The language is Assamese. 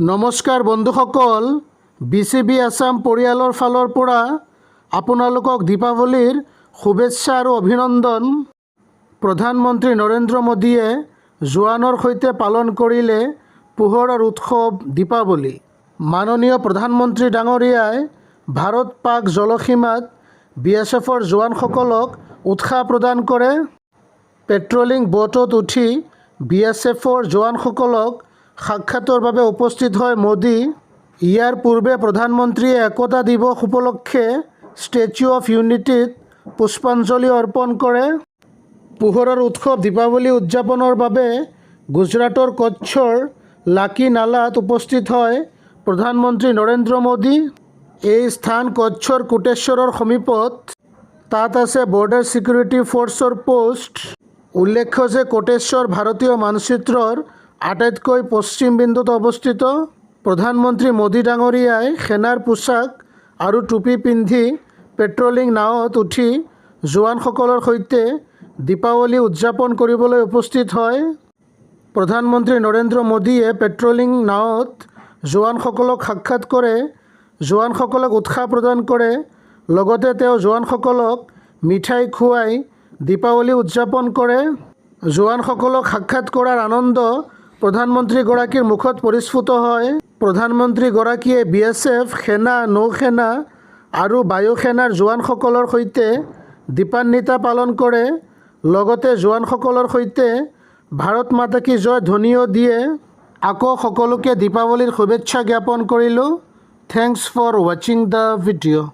নমস্কাৰ বন্ধুসকল, বিচিবি আসাম পৰিয়ালৰ ফালৰ পৰা আপোনালোকক দীপাৱলীৰ শুভেচ্ছা আৰু অভিনন্দন। প্ৰধানমন্ত্ৰী নৰেন্দ্ৰ মোদীয়ে জোৱানৰ সৈতে পালন কৰিলে পোহৰৰ উৎসৱ দীপাৱলী। মাননীয় প্ৰধানমন্ত্ৰী ডাঙৰীয়াই ভাৰত পাক জলসীমাত BSFৰ জোৱানসকলক উৎসাহ প্ৰদান কৰে। পেট্ৰলিং ব'টত উঠি BSFৰ জোৱানসকলক সাক্ষাতৰ বাবে উপস্থিত হয় মোদী। ইয়াৰ পূৰ্বে প্ৰধানমন্ত্ৰীয়ে একতা দিৱস উপলক্ষে ষ্টেচু অফ ইউনিটিত পুষ্পাঞ্জলি অৰ্পণ কৰে। পোহৰৰ উৎসৱ দীপাৱলী উদযাপনৰ বাবে গুজৰাটৰ কচ্ছৰ লাকি নালাত উপস্থিত হয় প্ৰধানমন্ত্ৰী নৰেন্দ্ৰ মোদী। এই স্থান কচ্ছৰ কোটেশ্বৰৰ সমীপত। তাত আছে বৰ্ডাৰ ছিকিউৰিটি ফ'ৰ্চৰ পোষ্ট। উল্লেখ্য যে কোটেশ্বৰ ভাৰতীয় মানচিত্ৰৰ আটাইতকৈ পশ্চিম বিন্দুত অৱস্থিত। প্ৰধানমন্ত্ৰী মোদী ডাঙৰীয়াই সেনাৰ পোছাক আৰু টুপি পিন্ধি পেট্ৰলিং নাৱত উঠি জোৱানসকলৰ সৈতে দীপাৱলী উদযাপন কৰিবলৈ উপস্থিত হয়। প্ৰধানমন্ত্ৰী নৰেন্দ্ৰ মোদীয়ে পেট্ৰলিং নাৱত জোৱানসকলক সাক্ষাৎ কৰে, জোৱানসকলক উৎসাহ প্ৰদান কৰে। লগতে তেওঁ জোৱানসকলক মিঠাই খুৱাই দীপাৱলী উদযাপন কৰে। জোৱানসকলক সাক্ষাৎ কৰাৰ আনন্দ প্ৰধানমন্ত্ৰীগৰাকীৰ মুখত পৰিস্ফুট হয়। প্ৰধানমন্ত্ৰীগৰাকীয়ে BSF, সেনা, নৌসেনা আৰু বায়ুসেনাৰ জোৱানসকলৰ সৈতে দীপান্বিতা পালন কৰে। লগতে জোৱানসকলৰ সৈতে ভাৰত মাতা কি জয় ধ্বনিও দিয়ে। আকৌ সকলোকে দীপাৱলীৰ শুভেচ্ছা জ্ঞাপন কৰিলোঁ। থেংকছ ফৰ ৱাচিং দ্য ভিডিঅ'।